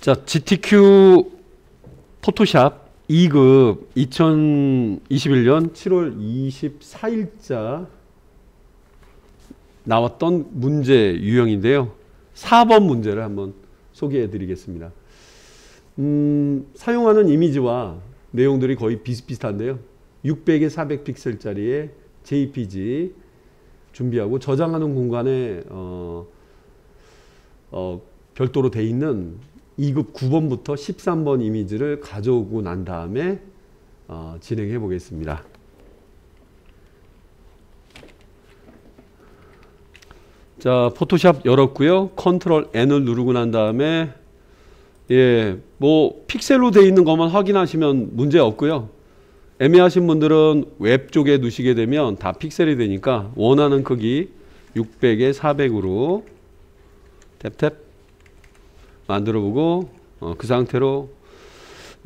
자, GTQ 포토샵 2급 2021년 7월 24일자 나왔던 문제 유형인데요. 4번 문제를 한번 소개해 드리겠습니다. 사용하는 이미지와 내용들이 거의 비슷비슷한데요. 600에 400픽셀짜리의 JPG 준비하고 저장하는 공간에 별도로 돼 있는 2급 9번부터 13번 이미지를 가져오고 난 다음에 진행해 보겠습니다. 자, 포토샵 열었고요. 컨트롤 N을 누르고 난 다음에 뭐 픽셀로 되어 있는 것만 확인하시면 문제 없고요. 애매하신 분들은 웹 쪽에 두시게 되면 다 픽셀이 되니까 원하는 크기 600에 400으로 탭탭 만들어보고 그 상태로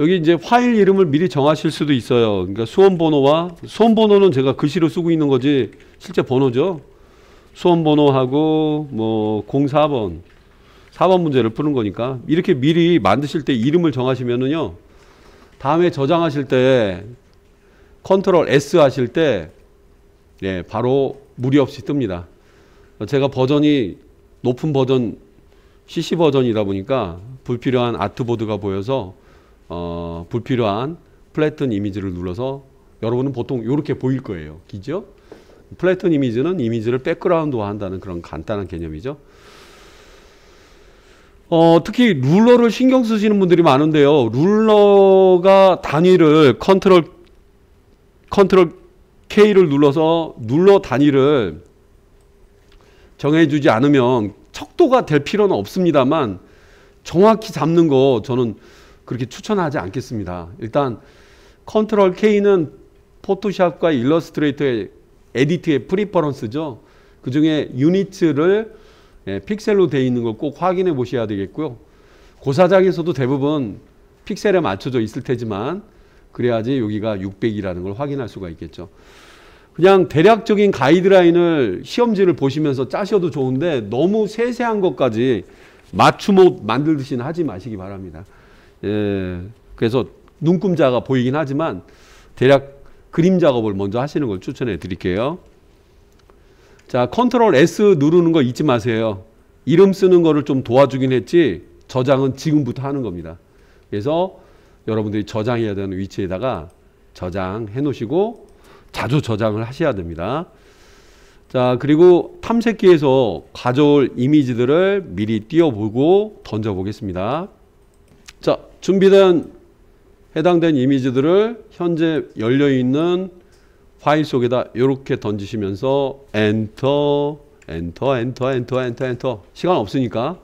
여기 이제 파일 이름을 미리 정하실 수도 있어요. 그러니까 수험번호는 제가 글씨로 쓰고 있는 거지 실제 번호죠. 수험번호하고 뭐 04번 4번 문제를 푸는 거니까 이렇게 미리 만드실 때 이름을 정하시면은요, 다음에 저장하실 때 컨트롤 S 하실 때 바로 무리 없이 뜹니다. 제가 버전이 높은 버전 CC 버전이다 보니까 불필요한 아트보드가 보여서 불필요한 플래튼 이미지를 눌러서 여러분은 보통 이렇게 보일 거예요. 그죠? 플래튼 이미지는 이미지를 백그라운드화 한다는 그런 간단한 개념이죠. 특히 룰러를 신경 쓰시는 분들이 많은데요. 룰러가 단위를 컨트롤 K를 눌러서 룰러 단위를 정해주지 않으면 척도가 될 필요는 없습니다만 정확히 잡는 거 저는 그렇게 추천하지 않겠습니다. 일단 컨트롤 K는 포토샵과 일러스트레이터의 에디트의 프리퍼런스죠. 그 중에 유니츠를 픽셀로 되어 있는 걸 꼭 확인해 보셔야 되겠고요. 고사장에서도 대부분 픽셀에 맞춰져 있을 테지만 그래야지 여기가 600이라는 걸 확인할 수가 있겠죠. 그냥 대략적인 가이드라인을 시험지를 보시면서 짜셔도 좋은데 너무 세세한 것까지 맞춤옷 만들듯이 하지 마시기 바랍니다. 그래서 눈금자가 보이긴 하지만 대략 그림 작업을 먼저 하시는 걸 추천해 드릴게요. 자, 컨트롤 S 누르는 거 잊지 마세요. 이름 쓰는 거를 좀 도와주긴 했지 저장은 지금부터 하는 겁니다. 그래서 여러분들이 저장해야 되는 위치에다가 저장해 놓으시고 자주 저장을 하셔야 됩니다. 자, 그리고 탐색기에서 가져올 이미지들을 미리 띄워보고 던져보겠습니다. 자, 준비된 해당된 이미지들을 현재 열려있는 파일 속에다 이렇게 던지시면서 엔터 시간 없으니까.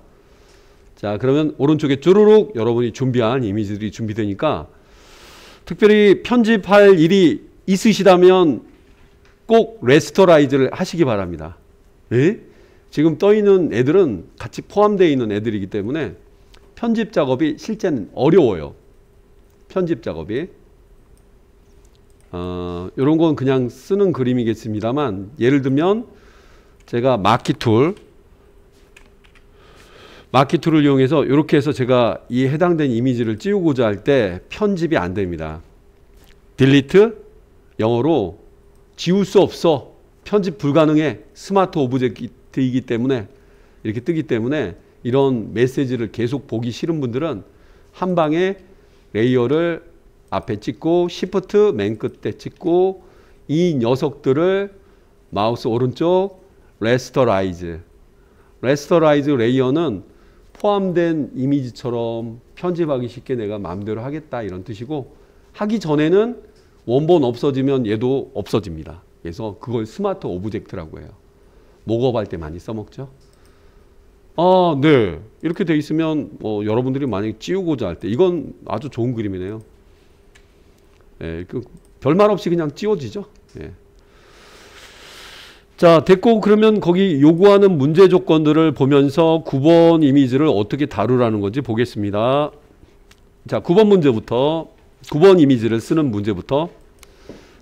자, 그러면 오른쪽에 쭈루룩 여러분이 준비한 이미지들이 준비되니까 특별히 편집할 일이 있으시다면 꼭 레스터라이즈를 하시기 바랍니다. 지금 떠 있는 애들은 같이 포함되어 있는 애들이기 때문에 편집 작업이 실제는 어려워요. 편집 작업이. 이런 건 그냥 쓰는 그림이겠습니다만, 예를 들면 제가 마키툴을 이용해서 이렇게 해서 제가 이 해당된 이미지를 찌우고자 할 때 편집이 안 됩니다. 딜리트, 영어로 지울 수 없어, 편집 불가능해, 스마트 오브젝트이기 때문에 이렇게 뜨기 때문에 이런 메시지를 계속 보기 싫은 분들은 한 방에 레이어를 앞에 찍고 시프트 맨 끝에 찍고 이 녀석들을 마우스 오른쪽 레스터라이즈 레이어는 포함된 이미지처럼 편집하기 쉽게 내가 마음대로 하겠다 이런 뜻이고, 하기 전에는 원본 없어지면 얘도 없어집니다. 그래서 그걸 스마트 오브젝트라고 해요. 목업 할 때 많이 써먹죠. 네. 이렇게 돼 있으면 여러분들이 만약에 찌우고자 할 때 이건 아주 좋은 그림이네요. 별말 없이 그냥 찌워지죠. 자, 됐고 그러면 거기 요구하는 문제 조건들을 보면서 9번 이미지를 어떻게 다루라는 건지 보겠습니다. 자, 9번 문제부터 9번 이미지를 쓰는 문제부터.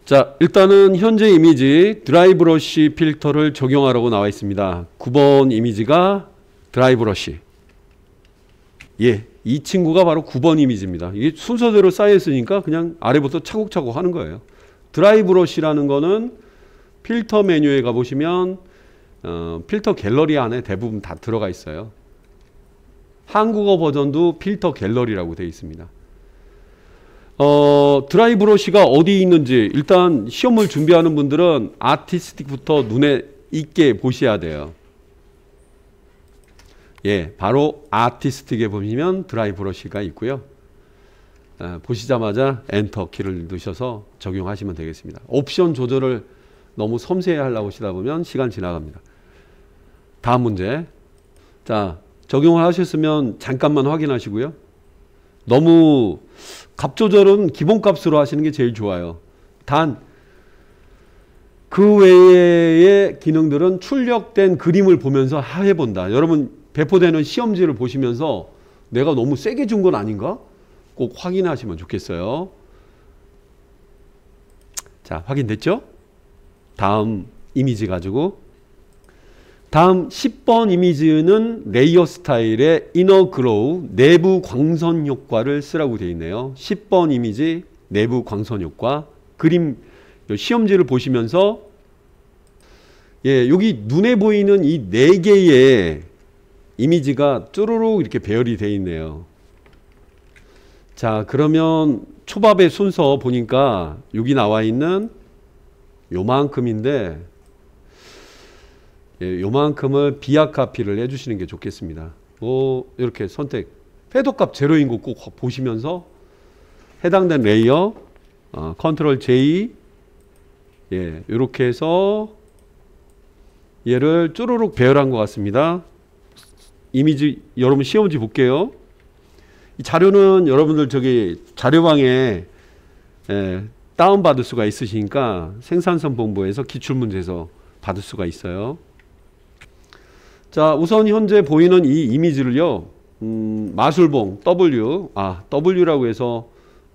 자, 일단은 현재 이미지 드라이 브러쉬 필터를 적용하라고 나와 있습니다. 9번 이미지가 드라이 브러쉬. 예, 이 친구가 바로 9번 이미지입니다. 이게 순서대로 쌓여 있으니까 그냥 아래부터 차곡차곡 하는 거예요. 드라이 브러쉬라는 거는 필터 메뉴에 가보시면 필터 갤러리 안에 대부분 다 들어가 있어요. 한국어 버전도 필터 갤러리라고 되어 있습니다. 드라이 브러쉬가 어디 있는지 일단 시험을 준비하는 분들은 아티스틱부터 눈에 익게 보셔야 돼요. 예, 바로 아티스틱에 보시면 드라이 브러쉬가 있고요. 보시자마자 엔터 키를 누르셔서 적용하시면 되겠습니다. 옵션 조절을 너무 섬세히 하려고 하시다 보면 시간 지나갑니다. 다음 문제. 자, 적용을 하셨으면 잠깐만 확인하시고요. 너무 값 조절은 기본값으로 하시는 게 제일 좋아요. 단 그 외의 기능들은 출력된 그림을 보면서 해본다. 여러분 배포되는 시험지를 보시면서 내가 너무 세게 준 건 아닌가? 꼭 확인하시면 좋겠어요. 자, 확인됐죠? 다음 이미지 가지고 다음 10번 이미지는 레이어 스타일의 이너 글로우 내부 광선 효과를 쓰라고 되어 있네요. 10번 이미지 내부 광선 효과 그림 시험지를 보시면서 예, 여기 눈에 보이는 이 4개의 이미지가 쭈루룩 이렇게 배열이 되어 있네요. 자, 그러면 초밥의 순서 보니까 여기 나와 있는 요만큼인데 예, 요만큼을 비약 카피를 해주시는 게 좋겠습니다. 이렇게 선택 패도값 제로인 거 꼭 보시면서 해당된 레이어 컨트롤 J 예, 이렇게 해서 얘를 쭈루룩 배열한 것 같습니다. 이미지 여러분 시험지 볼게요. 이 자료는 여러분들 저기 자료방에 다운 받을 수가 있으시니까 생산성 본부에서 기출문제에서 받을 수가 있어요. 자, 우선 현재 보이는 이 이미지를요, 마술봉 W라고 해서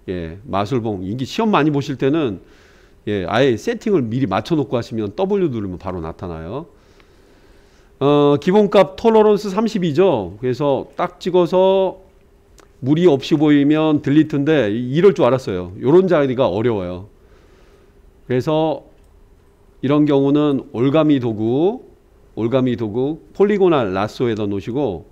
예, 마술봉 이게 시험 많이 보실 때는 예, 아예 세팅을 미리 맞춰놓고 하시면 W 누르면 바로 나타나요. 기본값 톨러런스 32죠. 그래서 딱 찍어서 무리 없이 보이면 딜리트인데 이럴 줄 알았어요. 이런 자리가 어려워요. 그래서 이런 경우는 올가미 도구 폴리고날 라쏘에다 놓으시고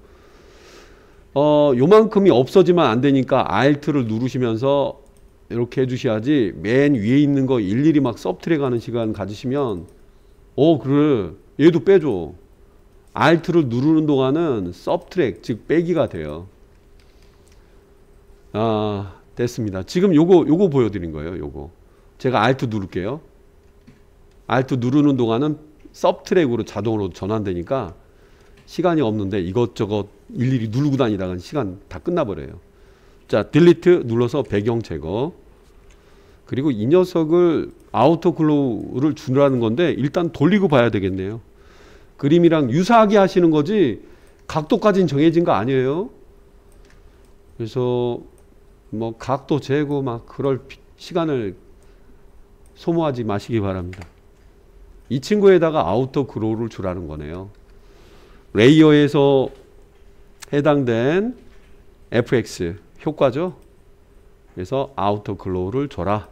요만큼이 없어지면 안 되니까 Alt를 누르시면서 이렇게 해주셔야지 맨 위에 있는 거 일일이 막 서브트랙 하는 시간 가지시면 그래 얘도 빼줘. Alt를 누르는 동안은 서브트랙 즉 빼기가 돼요. 됐습니다. 지금 요거 보여드린 거예요. 요거 제가 Alt 누를게요. Alt 누르는 동안은 서브트랙으로 자동으로 전환되니까 시간이 없는데 이것저것 일일이 누르고 다니다가 시간 다 끝나버려요. 자, 딜리트 눌러서 배경 제거. 그리고 이 녀석을 아우터 글로우를 주라는 건데 일단 돌리고 봐야 되겠네요. 그림이랑 유사하게 하시는 거지 각도까지는 정해진 거 아니에요. 그래서 뭐 각도 재고 막 그럴 시간을 소모하지 마시기 바랍니다. 이 친구에다가 아우터 글로우를 주라는 거네요. 레이어에서 해당된 FX 효과죠. 그래서 아우터 글로우를 줘라.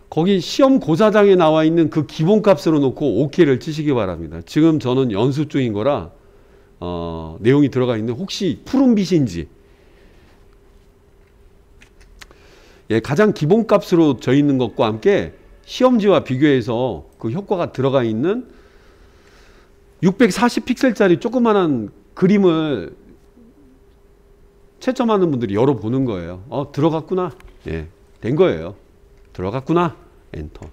거기 시험 고사장에 나와 있는 그 기본값으로 놓고 OK를 치시기 바랍니다. 지금 저는 연습 중인 거라 내용이 들어가 있는데 혹시 푸른빛인지 예, 가장 기본값으로 져 있는 것과 함께 시험지와 비교해서 그 효과가 들어가 있는 640픽셀짜리 조그만한 그림을 채점하는 분들이 열어보는 거예요. 들어갔구나. 예, 된 거예요. 들어갔구나. 엔터.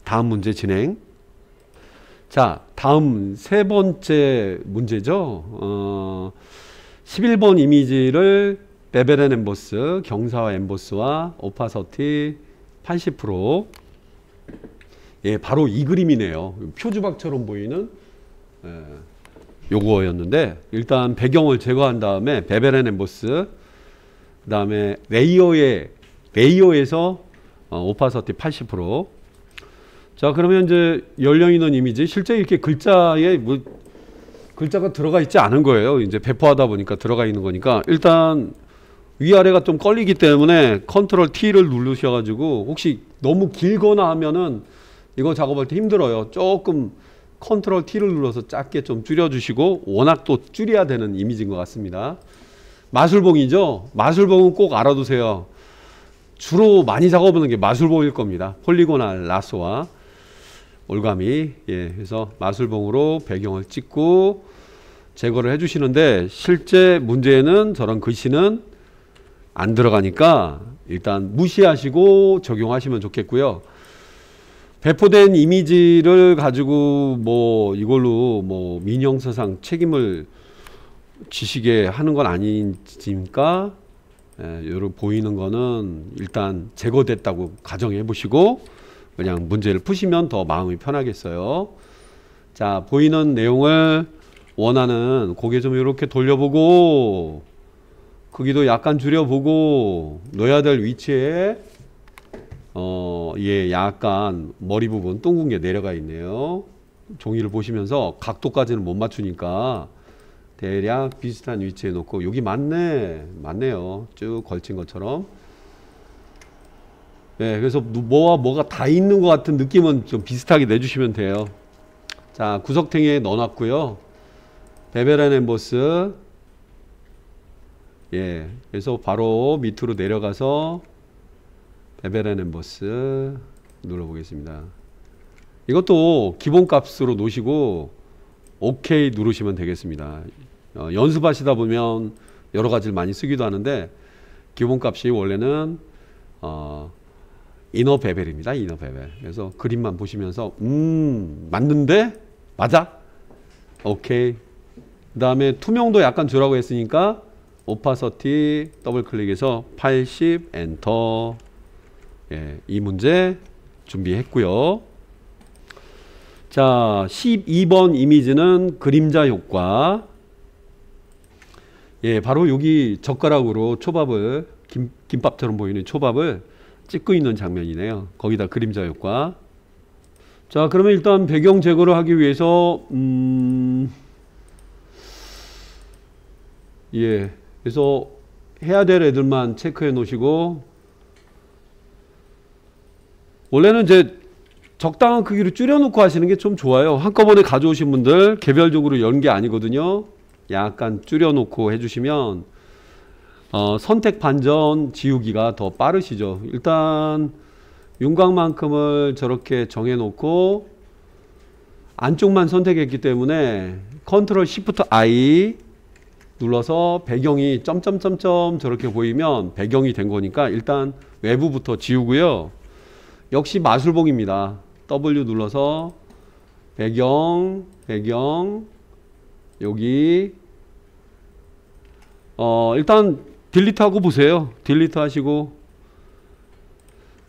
다음 문제 자, 다음 세 번째 문제죠. 11번 이미지를 베벨 앤 엠보스, 경사와 엠보스와 오파서티 80%. 예, 바로 이 그림이네요. 표주박처럼 보이는 요거였는데 일단 배경을 제거한 다음에 베벨 앤 엠보스 그 다음에 레이어에서 오파서티 80%. 자, 그러면 이제 열려 있는 이미지 실제 이렇게 글자에 뭐 글자가 들어가 있지 않은 거예요. 이제 배포하다 보니까 들어가 있는 거니까 일단 위아래가 좀 걸리기 때문에 컨트롤 T를 누르셔가지고 혹시 너무 길거나 하면은 이거 작업할 때 힘들어요. 조금 컨트롤 T를 눌러서 작게 좀 줄여주시고, 워낙 또 줄여야 되는 이미지인 것 같습니다. 마술봉이죠. 마술봉은 꼭 알아두세요. 주로 많이 작업하는 게 마술봉일 겁니다. 폴리고날 라쏘와 올가미. 예, 그래서 마술봉으로 배경을 찍고 제거를 해주시는데, 실제 문제는 저런 글씨는 안 들어가니까 일단 무시하시고 적용하시면 좋겠고요. 배포된 이미지를 가지고 뭐 이걸로 뭐 민형사상 책임을 지시게 하는 건 아니니까, 여러분 보이는 거는 일단 제거됐다고 가정해 보시고 그냥 문제를 푸시면 더 마음이 편하겠어요. 자, 보이는 내용을 원하는 고개 좀 이렇게 돌려보고 크기도 약간 줄여보고 넣어야 될 위치에 예, 약간 머리 부분 둥근 게 내려가 있네요. 종이를 보시면서 각도까지는 못 맞추니까 대략 비슷한 위치에 놓고, 여기 맞네요. 쭉 걸친 것처럼. 예, 그래서 뭐와 뭐가 다 있는 것 같은 느낌은 좀 비슷하게 내주시면 돼요. 자, 구석탱이에 넣어놨고요. 베벨 앤 엠보스. 예, 그래서 바로 밑으로 내려가서 베벨 앤 엠보스 눌러보겠습니다. 이것도 기본값으로 놓으시고 OK 누르시면 되겠습니다. 연습하시다 보면 여러 가지를 많이 쓰기도 하는데, 기본값이 원래는 이너 베벨입니다. 이너 베벨. 그래서 그림만 보시면서 맞는데? 맞아? 오케이. 그 다음에 투명도 약간 주라고 했으니까 오파서티 더블 클릭해서 80 엔터. 예, 이 문제 준비했고요. 자, 12번 이미지는 그림자 효과. 예, 바로 여기 젓가락으로 초밥을, 김밥처럼 보이는 초밥을 찍고 있는 장면이네요. 거기다 그림자 효과. 자, 그러면 일단 배경 제거를 하기 위해서 예, 그래서 해야 될 애들만 체크해 놓으시고, 원래는 이제 적당한 크기로 줄여놓고 하시는 게 좀 좋아요. 한꺼번에 가져오신 분들 개별적으로 연 게 아니거든요. 약간 줄여놓고 해주시면 선택 반전 지우기가 더 빠르시죠. 일단 윤곽만큼을 저렇게 정해놓고 안쪽만 선택했기 때문에 컨트롤 시프트 I 눌러서 배경이 점점점점 저렇게 보이면 배경이 된 거니까 일단 외부부터 지우고요. 역시 마술봉입니다. W 눌러서 배경 여기 일단 딜리트 하고 보세요. 딜리트 하시고,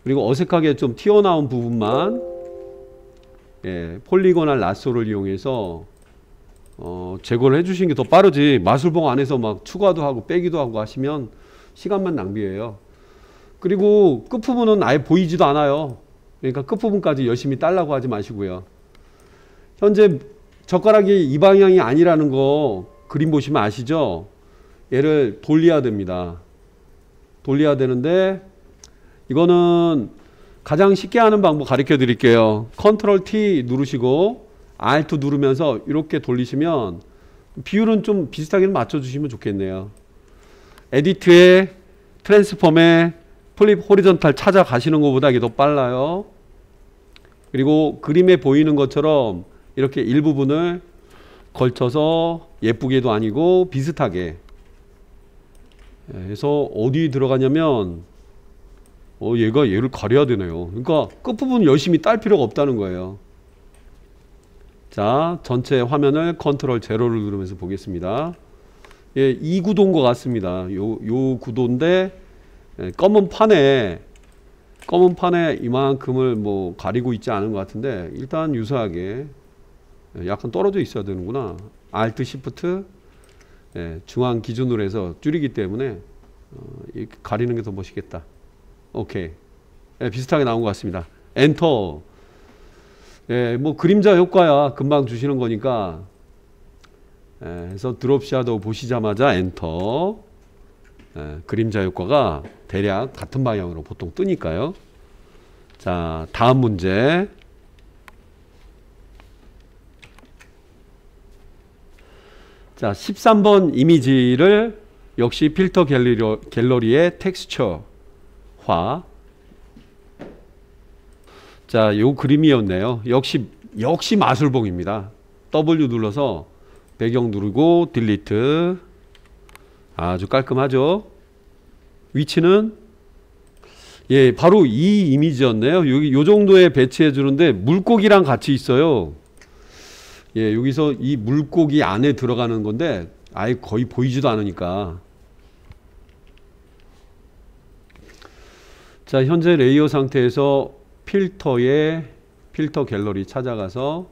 그리고 어색하게 좀 튀어나온 부분만 예, 폴리고날 라쏘를 이용해서 제거를 해주시는 게 더 빠르지, 마술봉 안에서 막 추가도 하고 빼기도 하고 하시면 시간만 낭비해요. 그리고 끝부분은 아예 보이지도 않아요. 그러니까 끝부분까지 열심히 따려고 하지 마시고요. 현재 젓가락이 이 방향이 아니라는 거 그림 보시면 아시죠? 얘를 돌려야 됩니다. 돌려야 되는데, 이거는 가장 쉽게 하는 방법 가르쳐 드릴게요. 컨트롤 T 누르시고 Alt 누르면서 이렇게 돌리시면 비율은 좀 비슷하게 맞춰주시면 좋겠네요. 에디트에 트랜스폼에 플립 호리존탈 찾아가시는 것보다 이게 더 빨라요. 그리고 그림에 보이는 것처럼 이렇게 일부분을 걸쳐서 예쁘게도 아니고 비슷하게 해서 어디 들어가냐면 얘가 얘를 가려야 되네요. 그러니까 끝부분 열심히 딸 필요가 없다는 거예요. 자, 전체 화면을 컨트롤 제로를 누르면서 보겠습니다. 예, 이 구도인 것 같습니다. 요 구도인데 검은 판에 이만큼을 뭐 가리고 있지 않은 것 같은데, 일단 유사하게 약간 떨어져 있어야 되는구나. Alt Shift 중앙 기준으로 해서 줄이기 때문에 가리는 게 더 멋있겠다. 오케이. 비슷하게 나온 것 같습니다. 엔터. 뭐 그림자 효과야 금방 주시는 거니까 그래서 드롭 샤도우 보시자마자 엔터. 그림자 효과가 대략 같은 방향으로 보통 뜨니까요. 자, 다음 문제. 자, 13번 이미지를 역시 필터 갤러리의 텍스처화. 자, 요 그림이었네요. 역시 마술봉입니다. W 눌러서 배경 누르고 딜리트. 아주 깔끔하죠. 위치는 예, 바로 이 이미지였네요. 여기 요 정도에 배치해 주는데 물고기랑 같이 있어요. 예, 여기서 이 물고기 안에 들어가는 건데 아예 거의 보이지도 않으니까. 자, 현재 레이어 상태에서 필터에 필터 갤러리 찾아가서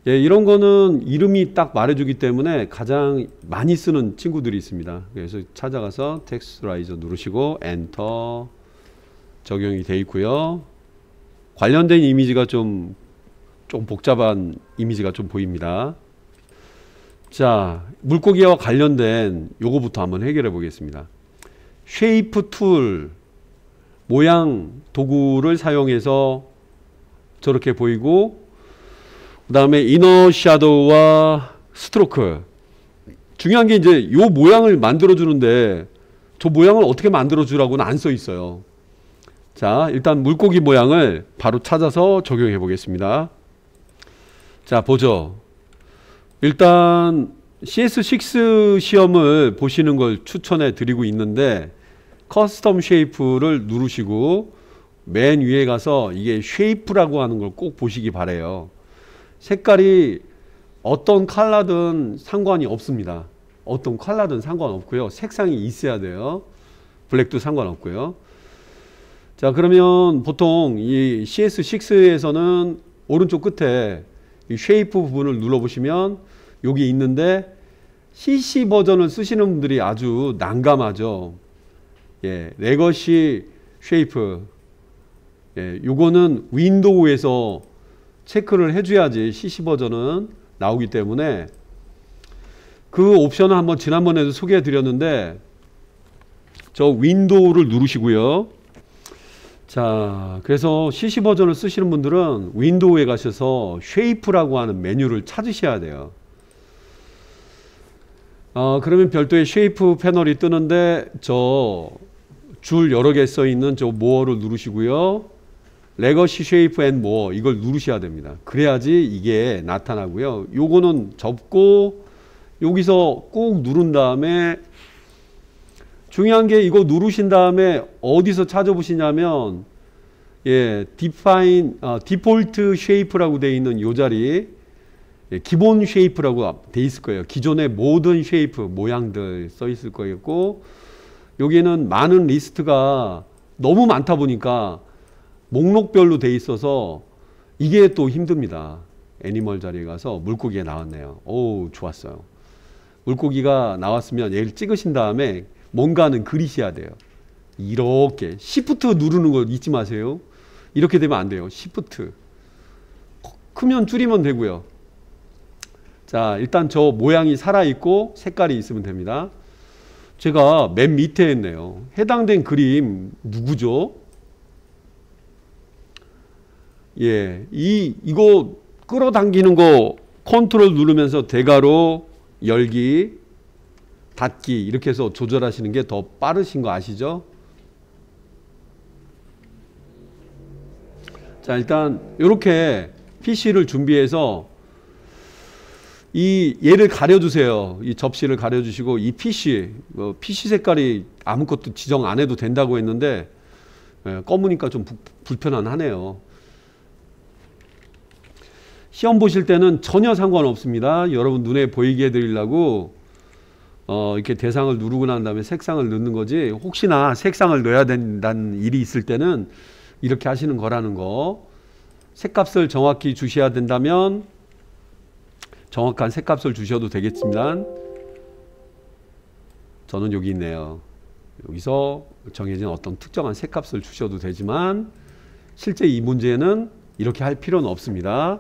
예, 이런 거는 이름이 딱 말해주기 때문에 가장 많이 쓰는 친구들이 있습니다. 그래서 찾아가서 텍스처라이저 누르시고 엔터. 적용이 되어 있고요. 관련된 이미지가 좀 복잡한 이미지가 좀 보입니다. 자, 물고기와 관련된 요거부터 한번 해결해 보겠습니다. 쉐이프 툴, 모양 도구를 사용해서 저렇게 보이고, 그 다음에 이너 샤도우와 스트로크. 중요한 게 이제 요 모양을 만들어 주는데 저 모양을 어떻게 만들어 주라고는 안 써 있어요. 자, 일단 물고기 모양을 바로 찾아서 적용해 보겠습니다. 자, 보죠. 일단 CS6 시험을 보시는 걸 추천해 드리고 있는데 커스텀 쉐이프를 누르시고 맨 위에 가서 이게 쉐이프라고 하는 걸 꼭 보시기 바래요. 색깔이 어떤 컬러든 상관이 없습니다. 어떤 컬러든 상관없고요. 색상이 있어야 돼요. 블랙도 상관없고요. 자, 그러면 보통 이 CS6에서는 오른쪽 끝에 이 쉐이프 부분을 눌러보시면 여기 있는데 CC 버전을 쓰시는 분들이 아주 난감하죠. 예, 레거시 쉐이프. 예, 요거는 윈도우에서 체크를 해줘야지 CC 버전은 나오기 때문에 그 옵션을 한번 지난번에도 소개해 드렸는데 저 윈도우를 누르시고요. 자, 그래서 CC 버전을 쓰시는 분들은 윈도우에 가셔서 쉐이프라고 하는 메뉴를 찾으셔야 돼요. 그러면 별도의 쉐이프 패널이 뜨는데 저 줄 여러 개 써 있는 저 모어를 누르시고요. 레거시 쉐이프 앤 모어 이걸 누르셔야 됩니다. 그래야지 이게 나타나고요. 요거는 접고 여기서 꾹 누른 다음에 중요한 게 이거 누르신 다음에 어디서 찾아보시냐면 예, 디폴트 쉐이프라고 되어 있는 요 자리 예, 기본 쉐이프라고 되어 있을 거예요. 기존의 모든 쉐이프 모양들 써 있을 거겠고 여기는 많은 리스트가 너무 많다 보니까 목록별로 돼 있어서 이게 또 힘듭니다. 애니멀 자리에 가서 물고기가 나왔네요. 오, 좋았어요. 물고기가 나왔으면 얘를 찍으신 다음에 뭔가는 그리셔야 돼요. 이렇게 시프트 누르는 거 잊지 마세요. 이렇게 되면 안 돼요. 시프트 크면 줄이면 되고요. 자, 일단 저 모양이 살아있고 색깔이 있으면 됩니다. 제가 맨 밑에 했네요. 해당된 그림 누구죠? 예, 이거 끌어당기는 거 컨트롤 누르면서 대괄호 열기 닫기 이렇게 해서 조절하시는 게 더 빠르신 거 아시죠? 자, 일단 이렇게 PC를 준비해서 얘를 가려주세요. 이 접시를 가려주시고 이 PC 색깔이 아무것도 지정 안 해도 된다고 했는데 검으니까 좀 불편하네요. 시험 보실 때는 전혀 상관없습니다. 여러분 눈에 보이게 해드리려고 이렇게 대상을 누르고 난 다음에 색상을 넣는 거지 혹시나 색상을 넣어야 된다는 일이 있을 때는 이렇게 하시는 거라는 거. 색값을 정확히 주셔야 된다면 정확한 색값을 주셔도 되겠지만 저는 여기 있네요. 여기서 정해진 어떤 특정한 색값을 주셔도 되지만 실제 이 문제는 이렇게 할 필요는 없습니다.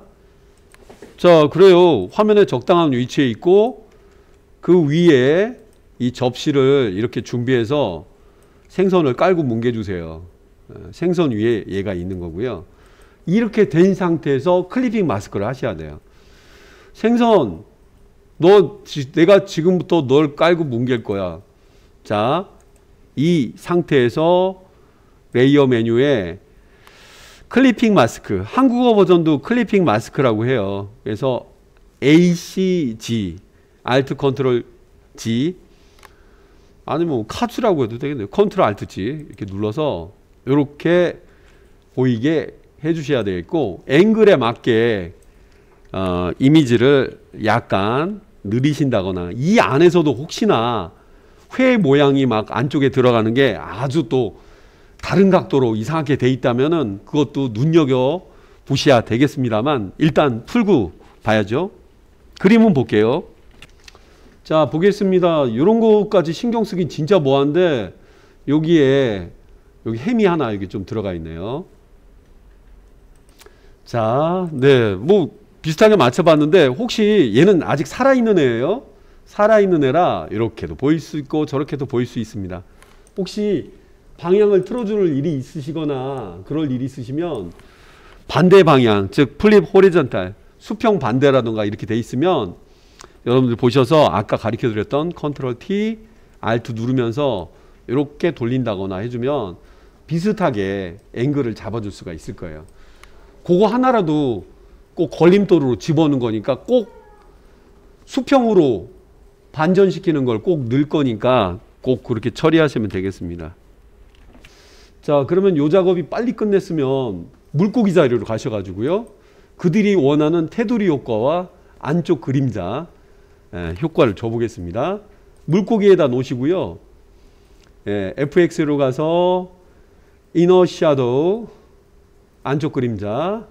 자, 그래요. 화면에 적당한 위치에 있고 그 위에 이 접시를 이렇게 준비해서 생선을 깔고 뭉개주세요. 생선 위에 얘가 있는 거고요. 이렇게 된 상태에서 클리핑 마스크를 하셔야 돼요. 생선, 내가 지금부터 널 깔고 뭉갤 거야. 자, 이 상태에서 레이어 메뉴에 클리핑 마스크, 한국어 버전도 클리핑 마스크라고 해요. 그래서 ACG, Alt Ctrl G, 아니면 카츠라고 해도 되겠네요. Ctrl Alt G 이렇게 눌러서 이렇게 보이게 해주셔야 되겠고, 앵글에 맞게 이미지를 약간 느리신다거나, 이 안에서도 혹시나 회 모양이 막 안쪽에 들어가는 게 아주 또 다른 각도로 이상하게 돼 있다면은 그것도 눈여겨 보셔야 되겠습니다만, 일단 풀고 봐야죠. 그림은 볼게요. 자, 보겠습니다. 이런 것까지 신경 쓰긴 진짜 뭐한데, 여기에 여기 햄이 하나 여기 좀 들어가 있네요. 자, 네, 뭐 비슷하게 맞춰봤는데, 혹시 얘는 아직 살아있는 애예요. 살아있는 애라 이렇게도 보일 수 있고 저렇게도 보일 수 있습니다. 혹시 방향을 틀어줄 일이 있으시거나 그럴 일이 있으시면 반대 방향, 즉 플립 호리전탈, 수평 반대라든가 이렇게 돼 있으면 여러분들 보셔서 아까 가르쳐 드렸던 컨트롤 T, Alt 누르면서 이렇게 돌린다거나 해주면 비슷하게 앵글을 잡아줄 수가 있을 거예요. 그거 하나라도 꼭 걸림돌로 집어넣는 거니까, 꼭 수평으로 반전시키는 걸 꼭 넣을 거니까 꼭 그렇게 처리하시면 되겠습니다. 자, 그러면 요 작업이 빨리 끝냈으면 물고기 자료로 가셔가지고요, 그들이 원하는 테두리 효과와 안쪽 그림자 효과를 줘보겠습니다. 물고기에다 놓으시고요, FX로 가서 이너 샤도우, 안쪽 그림자.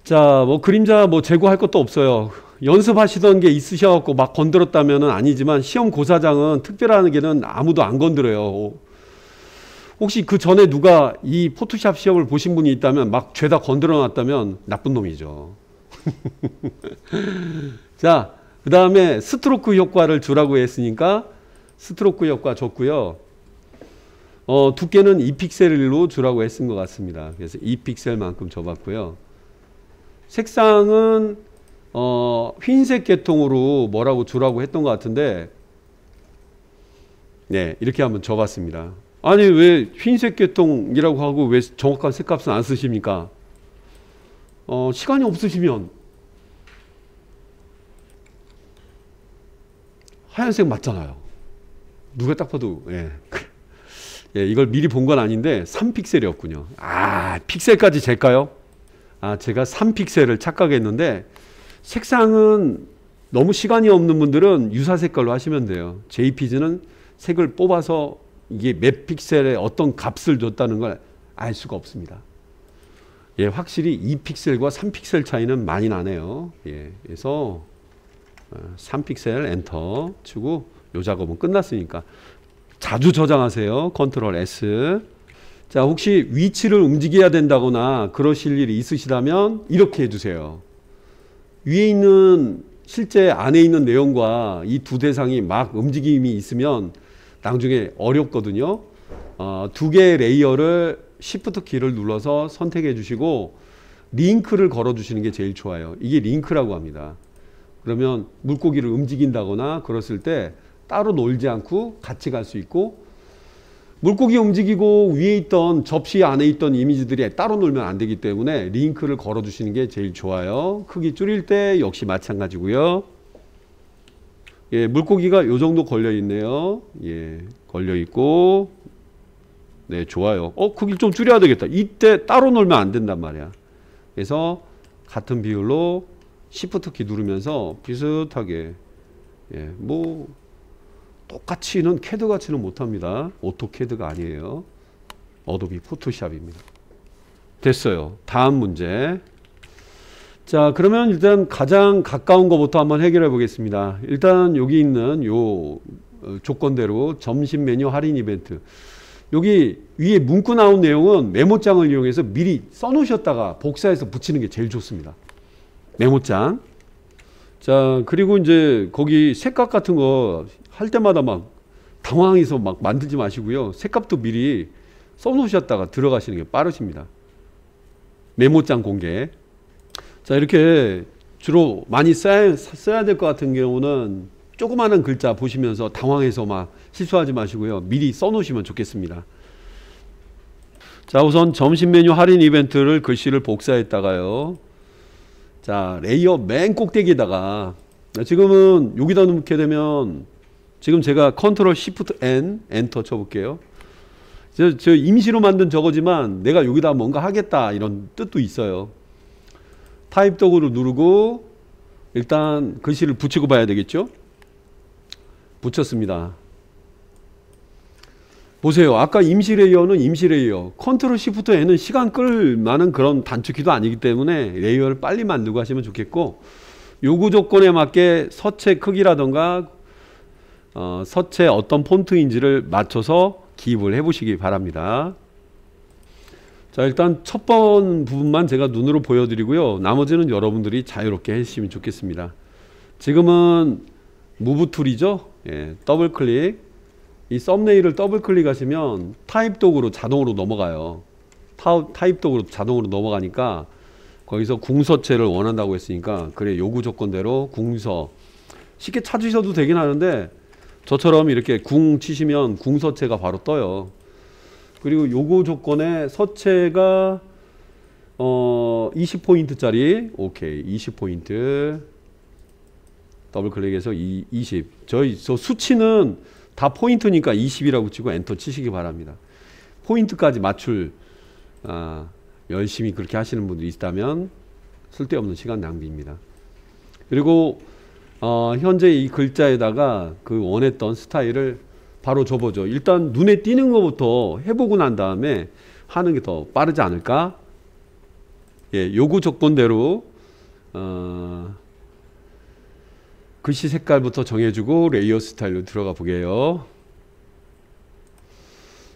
자, 뭐 그림자 뭐 제거할 것도 없어요. 연습하시던 게 있으셔갖고 막 건드렸다면은 아니지만, 시험 고사장은 특별한 게는 아무도 안 건드려요. 혹시 그 전에 누가 이 포토샵 시험을 보신 분이 있다면 막 죄다 건드려 놨다면 나쁜 놈이죠. 자, 그 다음에 스트로크 효과를 주라고 했으니까 스트로크 효과 줬고요. 두께는 2픽셀로 주라고 했은 것 같습니다. 그래서 2픽셀만큼 줘봤고요. 색상은 흰색 계통으로 뭐라고 주라고 했던 것 같은데, 네, 이렇게 한번 줘봤습니다. 아니, 왜 흰색 계통이라고 하고 왜 정확한 색값은 안 쓰십니까? 시간이 없으시면 하얀색 맞잖아요. 누가 딱 봐도. 예. 예, 이걸 미리 본 건 아닌데 3픽셀이었군요. 아, 픽셀까지 잴까요? 아, 제가 3픽셀을 착각했는데, 색상은 너무 시간이 없는 분들은 유사 색깔로 하시면 돼요. JPG는 색을 뽑아서 이게 몇 픽셀에 어떤 값을 줬다는 걸 알 수가 없습니다. 예, 확실히 2픽셀과 3픽셀 차이는 많이 나네요. 예, 그래서 3픽셀 엔터 치고 요 작업은 끝났으니까 자주 저장하세요. 컨트롤 S. 자, 혹시 위치를 움직여야 된다거나 그러실 일이 있으시다면 이렇게 해주세요. 위에 있는 실제 안에 있는 내용과 이 두 대상이 막 움직임이 있으면 나중에 어렵거든요. 두 개의 레이어를 Shift 키를 눌러서 선택해 주시고 링크를 걸어 주시는 게 제일 좋아요. 이게 링크라고 합니다. 그러면 물고기를 움직인다거나 그랬을 때 따로 놀지 않고 같이 갈 수 있고, 물고기 움직이고 위에 있던 접시 안에 있던 이미지들이 따로 놀면 안 되기 때문에 링크를 걸어 주시는 게 제일 좋아요. 크기 줄일 때 역시 마찬가지고요. 예, 물고기가 요 정도 걸려 있네요. 예, 걸려 있고, 네, 좋아요. 크기 좀 줄여야 되겠다. 이때 따로 놀면 안 된단 말이야. 그래서 같은 비율로 Shift 키 누르면서 비슷하게, 예, 뭐 똑같이는 캐드 같이는 못합니다. 오토캐드가 아니에요. 어도비 포토샵입니다. 됐어요. 다음 문제. 자, 그러면 일단 가장 가까운 것부터 한번 해결해 보겠습니다. 일단 여기 있는 요 조건대로 점심 메뉴 할인 이벤트. 여기 위에 문구 나온 내용은 메모장을 이용해서 미리 써놓으셨다가 복사해서 붙이는 게 제일 좋습니다. 메모장. 자, 그리고 이제 거기 색깔 같은 거 할 때마다 막 당황해서 막 만들지 마시고요. 색값도 미리 써놓으셨다가 들어가시는 게 빠르십니다. 메모장 공개. 자, 이렇게 주로 많이 써야 될 것 같은 경우는 조그마한 글자 보시면서 당황해서 막 실수하지 마시고요. 미리 써놓으시면 좋겠습니다. 자, 우선 점심 메뉴 할인 이벤트를 글씨를 복사했다가요. 자, 레이어 맨 꼭대기에다가 지금은 여기다 넣게 되면 지금 제가 컨트롤 시프트 N 엔터 쳐볼게요. 저 임시로 만든 저거지만 내가 여기다 뭔가 하겠다 이런 뜻도 있어요. 타입 도구를 누르고 일단 글씨를 붙이고 봐야 되겠죠. 붙였습니다. 보세요. 아까 임시 레이어는 임시 레이어, 컨트롤 시프트 N은 시간 끌 만한 그런 단축키도 아니기 때문에 레이어를 빨리 만들고 하시면 좋겠고, 요구 조건에 맞게 서체 크기라던가 서체 어떤 폰트인지를 맞춰서 기입을 해 보시기 바랍니다. 자, 일단 첫 번 부분만 제가 눈으로 보여드리고요. 나머지는 여러분들이 자유롭게 해주시면 좋겠습니다. 지금은 무브 툴이죠. 예, 더블 클릭. 이 썸네일을 더블 클릭하시면 타입 도구로 자동으로 넘어가요. 타입 도구로 자동으로 넘어가니까 거기서 궁서체를 원한다고 했으니까 그래, 요구 조건대로 궁서 쉽게 찾으셔도 되긴 하는데 저처럼 이렇게 궁 치시면 궁서체가 바로 떠요. 그리고 요구 조건에 서체가 20포인트짜리 오케이, 20포인트 더블 클릭해서 20. 저 수치는 다 포인트니까 20이라고 치고 엔터 치시기 바랍니다. 포인트까지 맞출 열심히 그렇게 하시는 분들이 있다면 쓸데없는 시간 낭비입니다. 그리고 현재 이 글자에다가 그 원했던 스타일을 바로 줘보죠. 일단 눈에 띄는 것부터 해보고 난 다음에 하는 게 더 빠르지 않을까? 예, 요구 조건대로 글씨 색깔부터 정해주고 레이어 스타일로 들어가 보게요.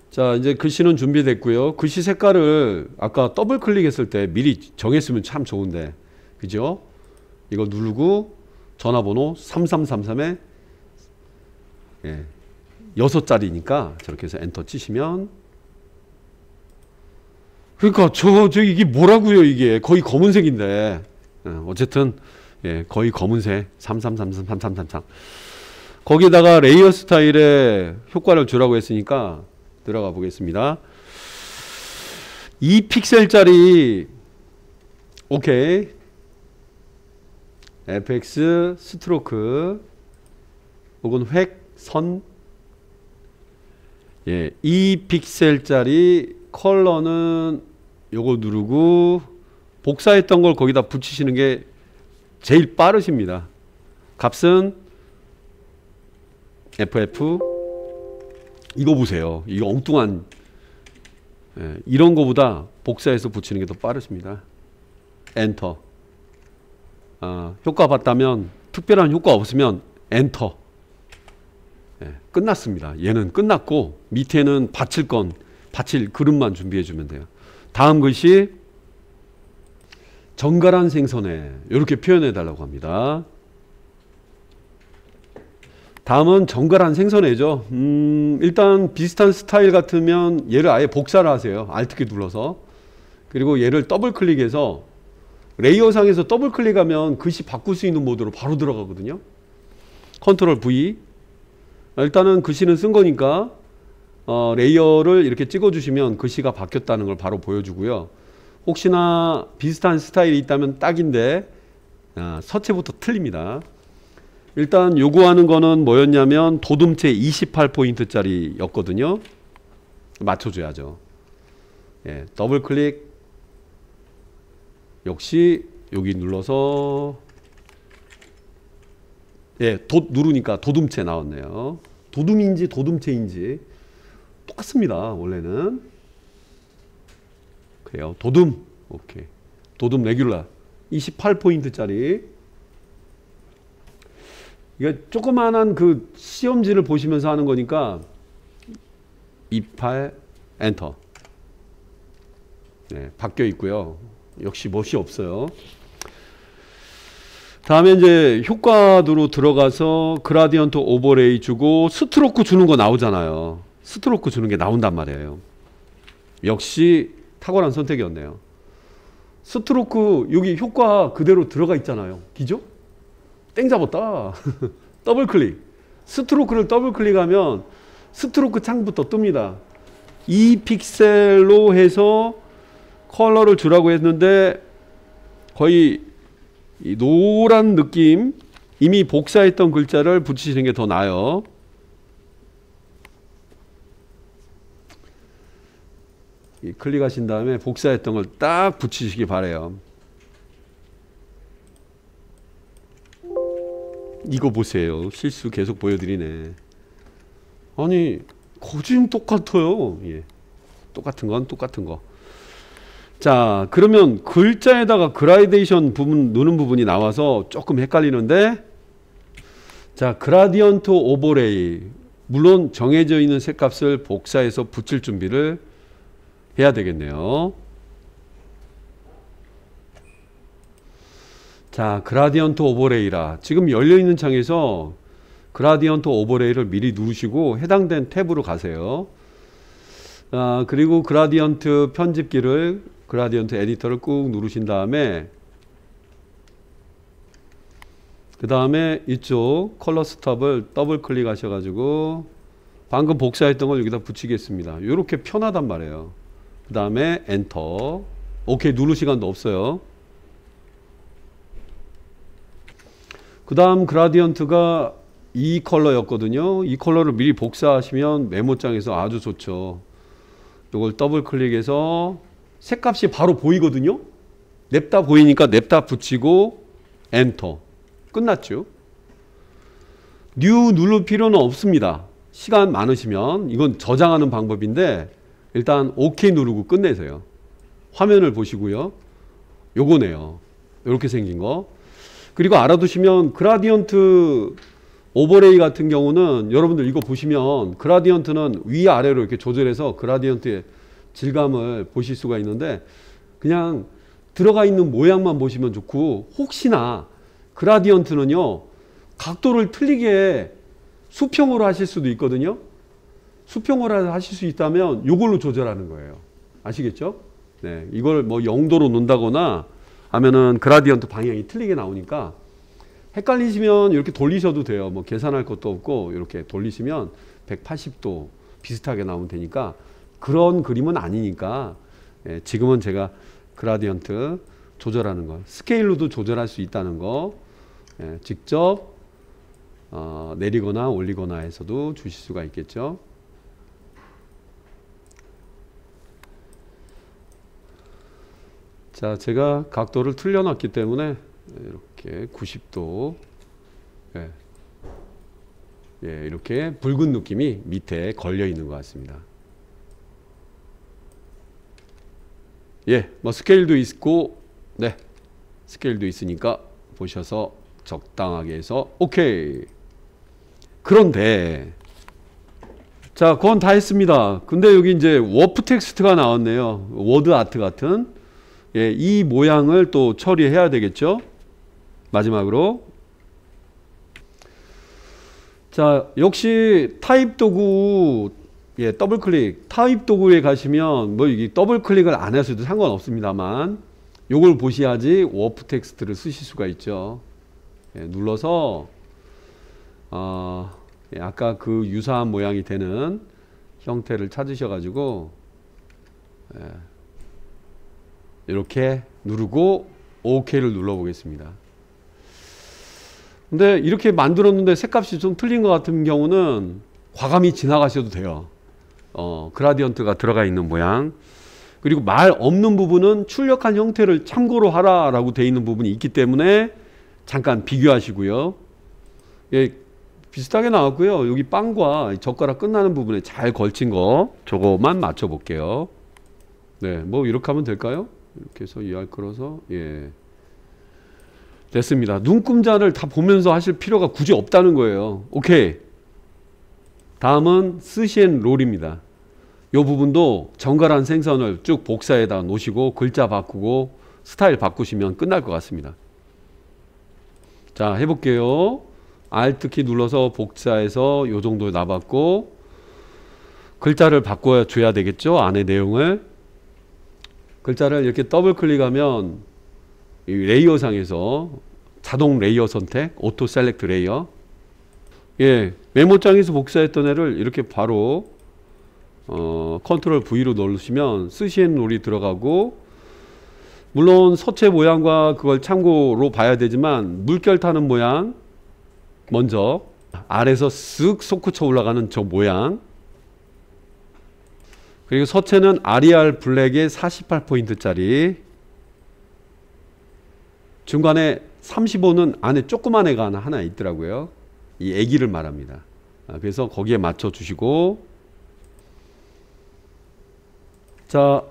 자, 이제 글씨는 준비됐고요. 글씨 색깔을 아까 더블 클릭했을 때 미리 정했으면 참 좋은데, 그죠? 이거 누르고 전화번호 3333에 6자리니까 저렇게 해서 엔터 치시면, 그러니까 이게 뭐라고요? 이게 거의 검은색인데 어쨌든 거의 검은색 33333333 거기다가 레이어 스타일에 효과를 주라고 했으니까 들어가 보겠습니다. 2픽셀짜리 오케이, FX 스트로크 혹은 획, 선, 2픽셀짜리 컬러는 요거 누르고 복사했던 걸 거기다 붙이시는 게 제일 빠르십니다. 값은 FF. 이거 보세요. 이거 엉뚱한 이런 거보다 복사해서 붙이는 게 더 빠르십니다. 엔터. 효과 봤다면, 특별한 효과 없으면 엔터. 끝났습니다. 얘는 끝났고 밑에는 받칠 그릇만 준비해 주면 돼요. 다음 글씨 정갈한 생선회 이렇게 표현해 달라고 합니다. 다음은 정갈한 생선회죠. 일단 비슷한 스타일 같으면 얘를 아예 복사를 하세요. Alt키 눌러서. 그리고 얘를 더블 클릭해서 레이어 상에서 더블 클릭하면 글씨 바꿀 수 있는 모드로 바로 들어가거든요. 컨트롤 V. 일단은 글씨는 쓴 거니까 레이어를 이렇게 찍어주시면 글씨가 바뀌었다는 걸 바로 보여주고요. 혹시나 비슷한 스타일이 있다면 딱인데 서체부터 틀립니다. 일단 요구하는 거는 뭐였냐면 도둠체 28포인트짜리 였거든요. 맞춰줘야죠. 더블 클릭. 역시 여기 눌러서 누르니까 도둠체 나왔네요. 도둠인지 도둠체인지 똑같습니다. 원래는. 그래요. 도둠. 오케이. 도둠 레귤라 28포인트짜리. 이게 조그만한 그 시험지를 보시면서 하는 거니까 28, 엔터. 네, 바뀌어 있고요. 역시 멋이 없어요. 다음에 이제 효과도로 들어가서 그라디언트 오버레이 주고 스트로크 주는 거 나오잖아요. 스트로크 주는 게 나온단 말이에요. 역시 탁월한 선택이었네요. 스트로크 여기 효과 그대로 들어가 있잖아요. 기죠? 땡 잡았다. 더블 클릭. 스트로크를 더블 클릭하면 스트로크 창부터 뜹니다. 이 픽셀로 해서 컬러를 주라고 했는데 거의 이 노란 느낌, 이미 복사했던 글자를 붙이시는 게 더 나아요. 클릭하신 다음에 복사했던 걸 딱 붙이시기 바래요. 이거 보세요. 실수 계속 보여드리네. 아니 거진 똑같아요. 예. 똑같은 건 똑같은 거. 자, 그러면 글자에다가 그라데이션 부분 누는 부분이 나와서 조금 헷갈리는데, 자, 그라디언트 오버레이, 물론 정해져 있는 색값을 복사해서 붙일 준비를 해야 되겠네요. 자, 그라디언트 오버레이라 지금 열려있는 창에서 그라디언트 오버레이를 미리 누르시고 해당된 탭으로 가세요. 그리고 그라디언트 편집기를, 그라디언트 에디터를 꾹 누르신 다음에 그 다음에 이쪽 컬러 스톱을 더블 클릭 하셔가지고 방금 복사했던 걸 여기다 붙이겠습니다. 이렇게 편하단 말이에요. 그 다음에 엔터. 오케이 누를 시간도 없어요. 그 다음 그라디언트가 이 컬러였거든요. 이 컬러를 미리 복사하시면 메모장에서 아주 좋죠. 이걸 더블 클릭해서 색값이 바로 보이거든요. 냅다 보이니까 냅다 붙이고 엔터. 끝났죠. 뉴 누를 필요는 없습니다. 시간 많으시면. 이건 저장하는 방법인데 일단 OK 누르고 끝내세요. 화면을 보시고요. 요거네요. 이렇게 생긴 거. 그리고 알아두시면 그라디언트 오버레이 같은 경우는 여러분들 이거 보시면 그라디언트는 위아래로 이렇게 조절해서 그라디언트의 질감을 보실 수가 있는데 그냥 들어가 있는 모양만 보시면 좋고, 혹시나 그라디언트는요 각도를 틀리게 수평으로 하실 수도 있거든요. 수평으로 하실 수 있다면 이걸로 조절하는 거예요. 아시겠죠? 네, 이걸 뭐 0도로 놓는다거나 하면은 그라디언트 방향이 틀리게 나오니까 헷갈리시면 이렇게 돌리셔도 돼요. 뭐 계산할 것도 없고 이렇게 돌리시면 180도 비슷하게 나오면 되니까, 그런 그림은 아니니까 지금은 제가 그라디언트 조절하는 거, 스케일로도 조절할 수 있다는 거 직접 내리거나 올리거나 해서도 주실 수가 있겠죠. 자, 제가 각도를 틀려놨기 때문에 이렇게 90도 이렇게 붉은 느낌이 밑에 걸려 있는 것 같습니다. 뭐 스케일도 있고, 스케일도 있으니까 보셔서 적당하게 해서 오케이. 그런데 자, 그건 다 했습니다. 근데 여기 이제 워프 텍스트가 나왔네요. 워드 아트 같은. 이 모양을 또 처리해야 되겠죠. 마지막으로. 자, 역시 타입 도구, 더블 클릭. 타입 도구에 가시면 뭐 이게 더블 클릭을 안 하셔도 상관없습니다만 요걸 보셔야지 워프 텍스트를 쓰실 수가 있죠. 눌러서 아까 그 유사한 모양이 되는 형태를 찾으셔 가지고 이렇게 누르고 OK를 눌러 보겠습니다. 근데 이렇게 만들었는데 색값이 좀 틀린 것 같은 경우는 과감히 지나가셔도 돼요. 그라디언트가 들어가 있는 모양. 그리고 말 없는 부분은 출력한 형태를 참고로 하라 라고 되어 있는 부분이 있기 때문에 잠깐 비교하시고요. 비슷하게 나왔고요. 여기 빵과 젓가락 끝나는 부분에 잘 걸친 거 저거만 맞춰 볼게요. 뭐 이렇게 하면 될까요? 이렇게 해서 이알 끌어서 됐습니다. 눈금자를 다 보면서 하실 필요가 굳이 없다는 거예요. 오케이. 다음은 스시앤롤입니다. 이 부분도 정갈한 생선을 쭉 복사에다 놓으시고 글자 바꾸고 스타일 바꾸시면 끝날 것 같습니다. 자, 해볼게요. Alt키 눌러서 복사해서 이 정도 놔봤고, 글자를 바꿔줘야 되겠죠. 안에 내용을. 글자를 이렇게 더블 클릭하면 이 레이어 상에서 자동 레이어 선택, 오토 셀렉트 레이어. 예, 메모장에서 복사했던 애를 이렇게 바로 컨트롤 V로 누르시면 스시앤 롤이 들어가고, 물론 서체 모양과 그걸 참고로 봐야 되지만 물결 타는 모양 먼저 아래에서 쓱 솟구쳐 올라가는 저 모양, 그리고 서체는 RER 블랙의 48포인트짜리, 중간에 35는 안에 조그만 애가 하나 있더라고요. 이 애기를 말합니다. 그래서 거기에 맞춰 주시고, 자,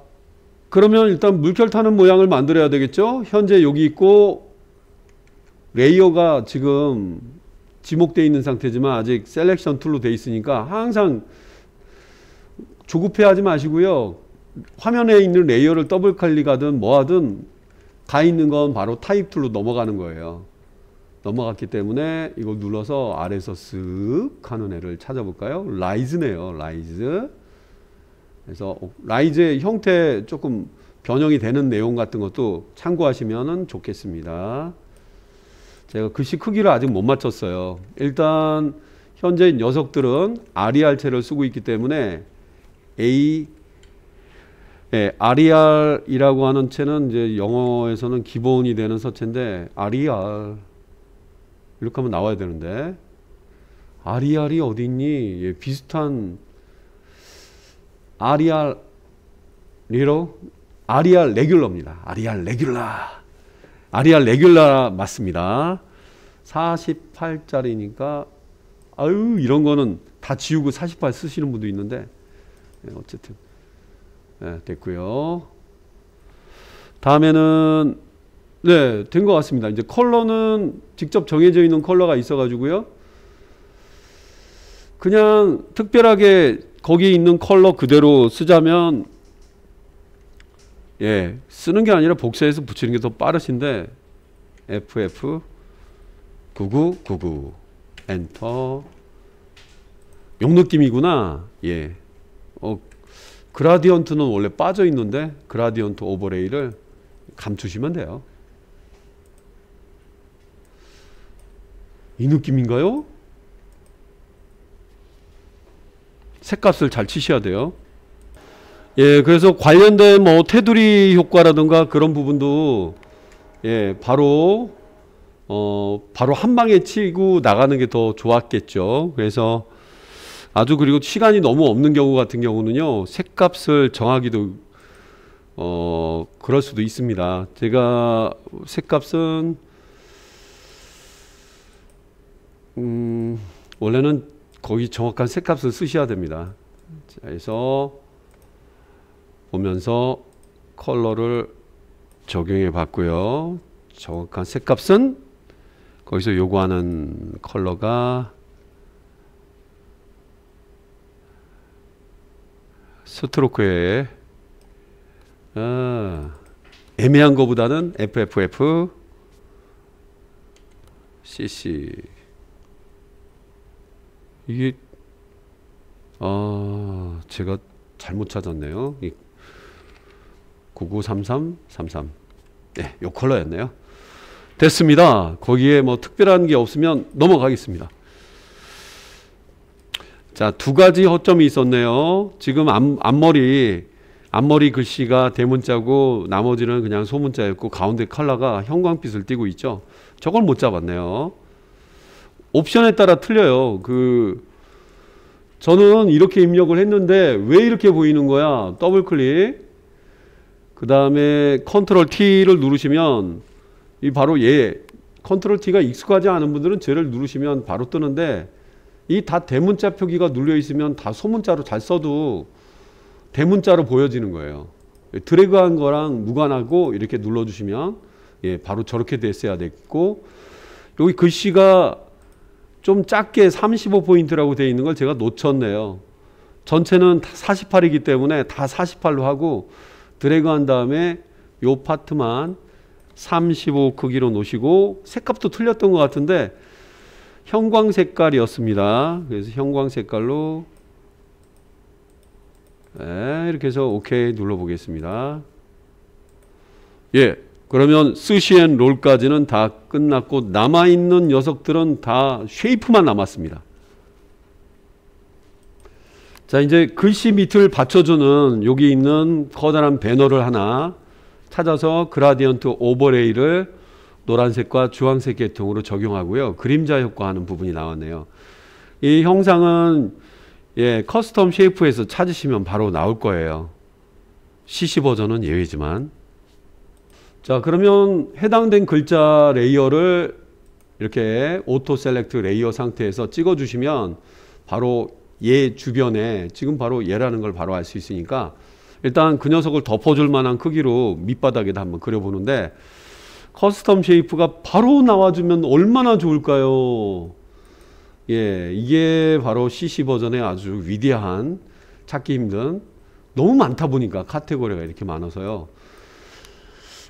그러면 일단 물결 타는 모양을 만들어야 되겠죠. 현재 여기 있고 레이어가 지금 지목되어 있는 상태지만 아직 셀렉션 툴로 되어 있으니까 항상 조급해 하지 마시고요. 화면에 있는 레이어를 더블 클릭하든 뭐 하든 가 있는 건 바로 타입 툴로 넘어가는 거예요. 넘어갔기 때문에 이걸 눌러서 아래에서 쓱 하는 애를 찾아볼까요? 라이즈네요. 라이즈. 그래서 라이즈의 형태 조금 변형이 되는 내용 같은 것도 참고하시면 좋겠습니다. 제가 글씨 크기를 아직 못 맞췄어요. 일단 현재 녀석들은 RER체를 쓰고 있기 때문에 RER이라고 하는 체는 이제 영어에서는 기본이 되는 서체인데 RER 이렇게 하면 나와야 되는데 RER이 어디 있니? 예, 비슷한 RER 레귤러입니다. RER 레귤러 맞습니다. 48짜리니까 아유 이런 거는 다 지우고 48 쓰시는 분도 있는데, 네, 어쨌든 네, 됐고요. 다음에는 네, 된 것 같습니다. 이제 컬러는 직접 정해져 있는 컬러가 있어 가지고요. 그냥 특별하게 거기 있는 컬러 그대로 쓰자면, 예, 쓰는 게 아니라 복사해서 붙이는 게 더 빠르신데, FF 9999 엔터. 용 느낌이구나. 예. 그라디언트는 원래 빠져 있는데 그라디언트 오버레이를 감추시면 돼요. 이 느낌인가요? 색값을 잘 치셔야 돼요. 예, 그래서 관련된 뭐 테두리 효과라든가 그런 부분도 예, 바로 한 방에 치고 나가는 게 더 좋았겠죠. 그래서 아주, 그리고 시간이 너무 없는 경우 같은 경우는요, 색값을 정하기도 그럴 수도 있습니다. 제가 색값은 원래는 거기 정확한 색값을 쓰셔야 됩니다. 자, 그래서 보면서 컬러를 적용해 봤고요. 정확한 색값은 거기서 요구하는 컬러가 스트로크에 애매한 거보다는 FFF CC. 이게 제가 잘못 찾았네요. 993333. 네, 요 컬러였네요. 됐습니다. 거기에 뭐 특별한 게 없으면 넘어가겠습니다. 자, 두 가지 허점이 있었네요. 지금 앞머리 글씨가 대문자고 나머지는 그냥 소문자였고 가운데 컬러가 형광빛을 띠고 있죠. 저걸 못 잡았네요. 옵션에 따라 틀려요. 저는 이렇게 입력을 했는데 왜 이렇게 보이는 거야? 더블 클릭. 그 다음에 컨트롤 T를 누르시면 이 바로 컨트롤 T가 익숙하지 않은 분들은 쟤를 누르시면 바로 뜨는데, 이 다 대문자 표기가 눌려 있으면 다 소문자로 잘 써도 대문자로 보여지는 거예요. 드래그한 거랑 무관하고 이렇게 눌러주시면 예, 바로 저렇게 됐어야 됐고, 여기 글씨가 좀 작게 35포인트라고 되어 있는 걸 제가 놓쳤네요. 전체는 48이기 때문에 다 48로 하고 드래그 한 다음에 요 파트만 35 크기로 놓으시고 색값도 틀렸던 것 같은데 형광 색깔이었습니다. 그래서 형광 색깔로 이렇게 해서 OK 눌러 보겠습니다. 예, 그러면 스시 앤 롤까지는 다 끝났고 남아있는 녀석들은 다 쉐이프만 남았습니다. 자, 이제 글씨 밑을 받쳐주는 여기 있는 커다란 배너를 하나 찾아서 그라디언트 오버레이를 노란색과 주황색 계통으로 적용하고요. 그림자 효과하는 부분이 나왔네요. 이 형상은 커스텀 쉐이프에서 찾으시면 바로 나올 거예요. CC 버전은 예외지만. 자, 그러면 해당된 글자 레이어를 이렇게 오토 셀렉트 레이어 상태에서 찍어주시면 바로 얘 주변에 지금 바로 얘라는 걸 바로 알 수 있으니까 일단 그 녀석을 덮어줄 만한 크기로 밑바닥에다 한번 그려보는데 커스텀 쉐이프가 바로 나와주면 얼마나 좋을까요? 예, 이게 바로 CC 버전의 아주 위대한 찾기 힘든 너무 많다 보니까 카테고리가 이렇게 많아서요.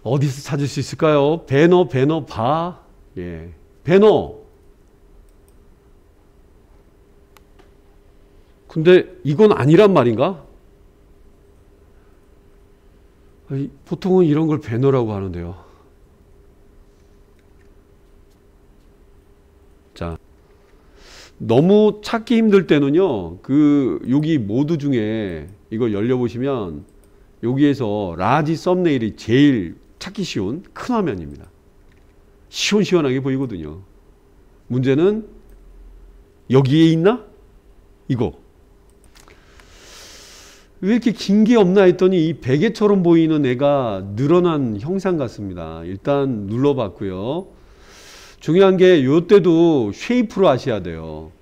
어디서 찾을 수 있을까요? 배너 바. 예, 배너. 근데 이건 아니란 말인가? 보통은 이런 걸 배너라고 하는데요. 자, 너무 찾기 힘들 때는요, 여기 모드 중에 이걸 열려보시면 여기에서 라지 썸네일이 제일 찾기 쉬운 큰 화면입니다. 시원시원하게 보이거든요. 문제는 여기에 있나? 이거. 왜 이렇게 긴 게 없나 했더니 이 베개처럼 보이는 애가 늘어난 형상 같습니다. 일단 눌러봤고요. 중요한 게 이때도 쉐이프로 하셔야 돼요.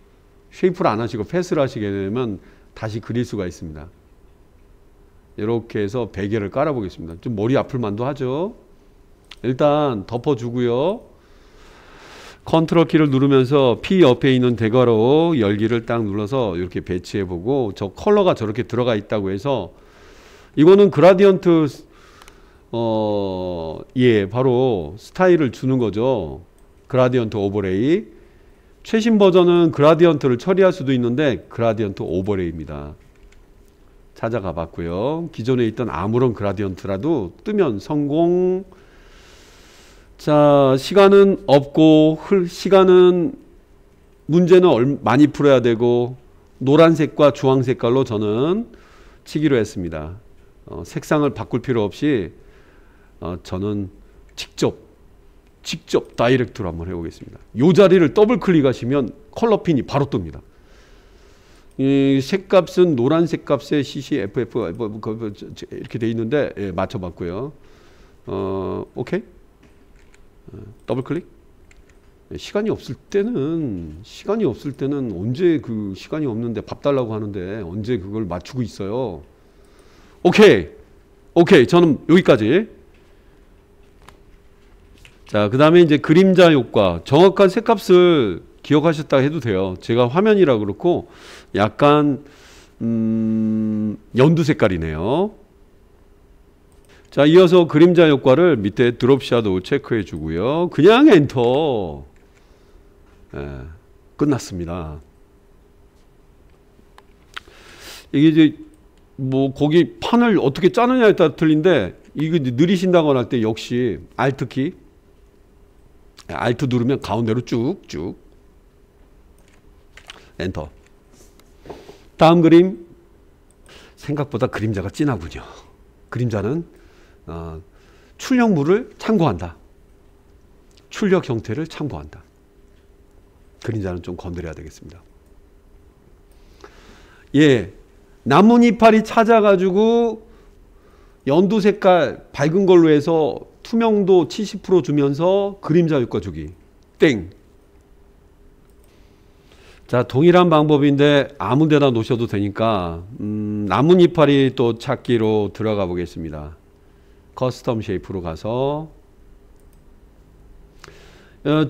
쉐이프를 안 하시고 패스를 하시게 되면 다시 그릴 수가 있습니다. 이렇게 해서 베개를 깔아 보겠습니다. 좀 머리 아플 만도 하죠. 일단 덮어주고요. 컨트롤 키를 누르면서 P 옆에 있는 대괄호 열기를 딱 눌러서 이렇게 배치해 보고 저 컬러가 저렇게 들어가 있다고 해서 이거는 그라디언트 바로 스타일을 주는 거죠. 그라디언트 오버레이. 최신 버전은 그라디언트를 처리할 수도 있는데 그라디언트 오버레이입니다. 찾아가 봤고요. 기존에 있던 아무런 그라디언트라도 뜨면 성공. 자, 시간은 없고 시간은 문제는 많이 풀어야 되고 노란색과 주황색깔로 저는 치기로 했습니다. 색상을 바꿀 필요 없이 저는 직접 다이렉트로 한번 해보겠습니다. 이 자리를 더블 클릭하시면 컬러핀이 바로 뜹니다. 이 색값은 노란색 값에 CCFF 이렇게 돼 있는데 맞춰봤고요. 오케이. 더블 클릭. 시간이 없을 때는 언제 시간이 없는데 밥 달라고 하는데 언제 그걸 맞추고 있어요. 오케이 저는 여기까지. 자, 그 다음에 이제 그림자 효과. 정확한 색값을 기억하셨다 해도 돼요. 제가 화면이라 그렇고 약간 연두 색깔이네요. 자, 이어서 그림자 효과를 밑에 드롭 샤도우 체크해 주고요. 그냥 엔터. 끝났습니다. 이게 이제 거기 판을 어떻게 짜느냐에 따라 틀린데 이거 느리신다거나 할 때 역시 Alt 키. Alt 누르면 가운데로 쭉쭉. 엔터. 다음 그림. 생각보다 그림자가 진하군요. 그림자는 출력물을 참고한다. 출력 형태를 참고한다. 그림자는 좀 건드려야 되겠습니다. 예, 나뭇이파리 찾아가지고 연두 색깔 밝은 걸로 해서 투명도 70% 주면서 그림자 효과 주기. 땡. 자, 동일한 방법인데 아무 데나 놓으셔도 되니까 나뭇이파리 또 찾기로 들어가 보겠습니다. 커스텀 쉐이프로 가서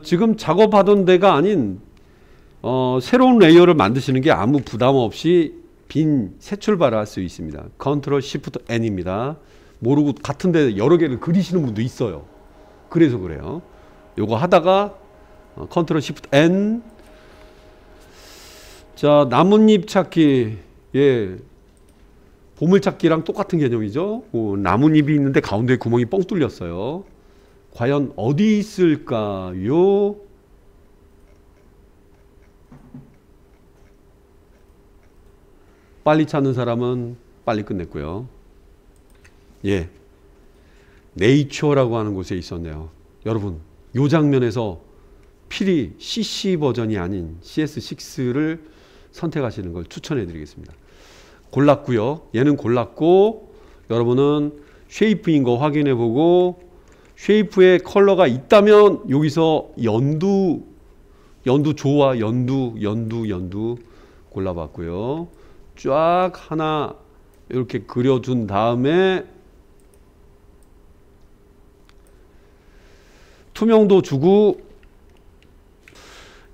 지금 작업하던 데가 아닌 새로운 레이어를 만드시는 게 아무 부담 없이 빈 새 출발을 할 수 있습니다. 컨트롤 시프트 N입니다. 모르고 같은데 여러 개를 그리시는 분도 있어요. 그래서 그래요. 요거 하다가 컨트롤 시프트 N. 자, 나뭇잎 찾기. 예. 보물찾기랑 똑같은 개념이죠. 나뭇잎이 있는데 가운데 구멍이 뻥 뚫렸어요. 과연 어디 있을까요? 빨리 찾는 사람은 빨리 끝냈고요. 예. 네이처라고 하는 곳에 있었네요. 여러분, 이 장면에서 필히 CC 버전이 아닌 CS6를 선택하시는 걸 추천해 드리겠습니다. 골랐고요. 얘는 골랐고 여러분은 쉐이프인 거 확인해 보고 쉐이프에 컬러가 있다면 여기서 연두 조화 연두 골라봤고요. 쫙 하나 이렇게 그려준 다음에 투명도 주고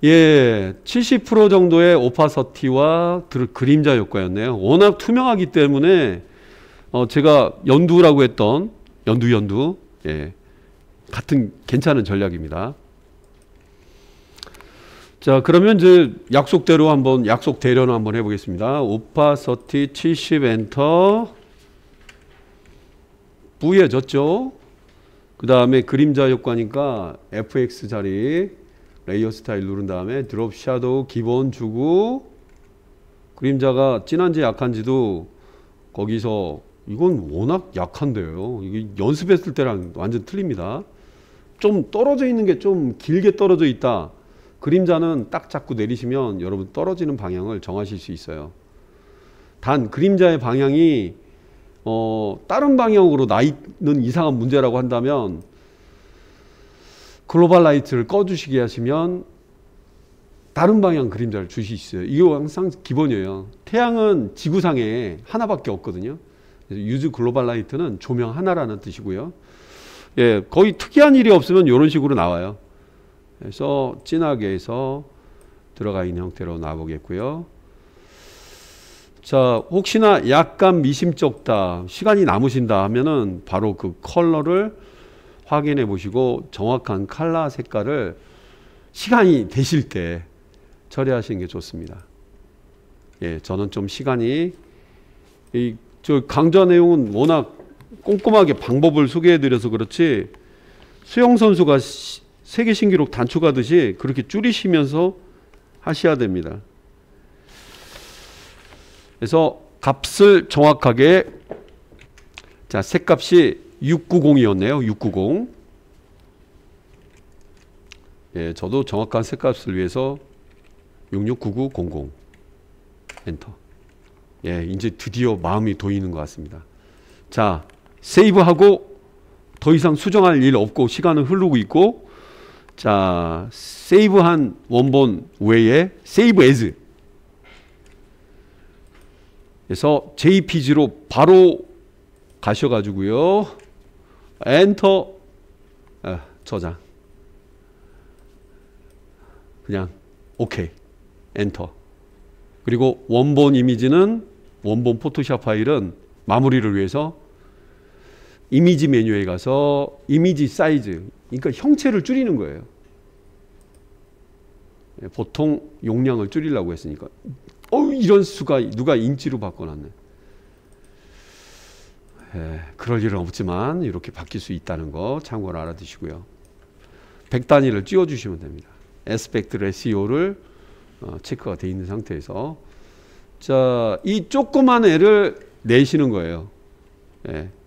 예, 70% 정도의 오파서티와 그림자 효과였네요. 워낙 투명하기 때문에 제가 연두라고 했던 연두 예, 같은 괜찮은 전략입니다. 자, 그러면 이제 약속대로 약속 대련을 한번 해보겠습니다. 오파서티 70 엔터 부여졌죠. 그 다음에 그림자 효과니까 FX 자리 레이어 스타일 누른 다음에 드롭 샤도우 기본 주고 그림자가 진한지 약한지도 거기서 이건 워낙 약한데요. 이게 연습했을 때랑 완전 틀립니다. 좀 떨어져 있는 게 좀 길게 떨어져 있다. 그림자는 딱 잡고 내리시면 여러분 떨어지는 방향을 정하실 수 있어요. 단 그림자의 방향이 다른 방향으로 나 있는 이상한 문제라고 한다면 글로벌 라이트를 꺼주시게 하시면 다른 방향 그림자를 주실 수 있어요. 이게 항상 기본이에요. 태양은 지구상에 하나밖에 없거든요. 그래서 유즈 글로벌 라이트는 조명 하나라는 뜻이고요. 예, 거의 특이한 일이 없으면 이런 식으로 나와요. 그래서 진하게 해서 들어가 있는 형태로 나와보겠고요. 자, 혹시나 약간 미심쩍다, 시간이 남으신다 하면은 바로 그 컬러를 확인해 보시고 정확한 컬러 색깔을 시간이 되실 때 처리하시는 게 좋습니다. 예, 저는 좀 시간이 저 강좌 내용은 워낙 꼼꼼하게 방법을 소개해 드려서 그렇지 수영 선수가 세계 신기록 단축하듯이 그렇게 줄이시면서 하셔야 됩니다. 그래서 값을 정확하게 자, 색값이 690이었네요. 690. 예, 저도 정확한 색값을 위해서 669900 엔터. 예, 이제 드디어 마음이 도이는 것 같습니다. 자, 세이브하고 더 이상 수정할 일 없고 시간은 흐르고 있고 자, 세이브한 원본 외에 세이브 에즈 그래서 JPG로 바로 가셔가지고요. 엔터 저장 그냥 오케이 엔터 그리고 원본 이미지는 원본 포토샵 파일은 마무리를 위해서 이미지 메뉴에 가서 이미지 사이즈 그러니까 형체를 줄이는 거예요. 보통 용량을 줄이려고 했으니까 이런 수가 누가 인치로 바꿔놨네. 그럴 일은 없지만 이렇게 바뀔 수 있다는 거 참고로 알아두시고요. 100단위를 띄워주시면 됩니다. 에스펙트 레시오를 체크가 되어 있는 상태에서 자, 이 조그만 애를 내시는 거예요.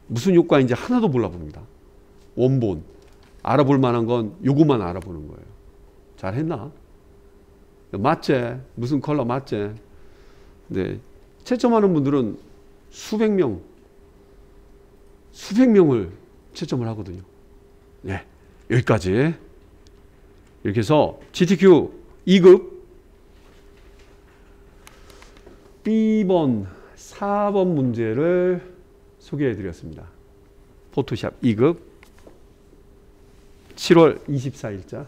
무슨 효과인지 하나도 몰라봅니다. 원본 알아볼 만한 건 요것만 알아보는 거예요. 잘했나? 맞지? 무슨 컬러 맞지? 네, 채점하는 분들은 수백 명을 채점을 하거든요. 네, 여기까지. 이렇게 해서 GTQ 2급 B번 4번 문제를 소개해 드렸습니다. 포토샵 2급 7월 24일자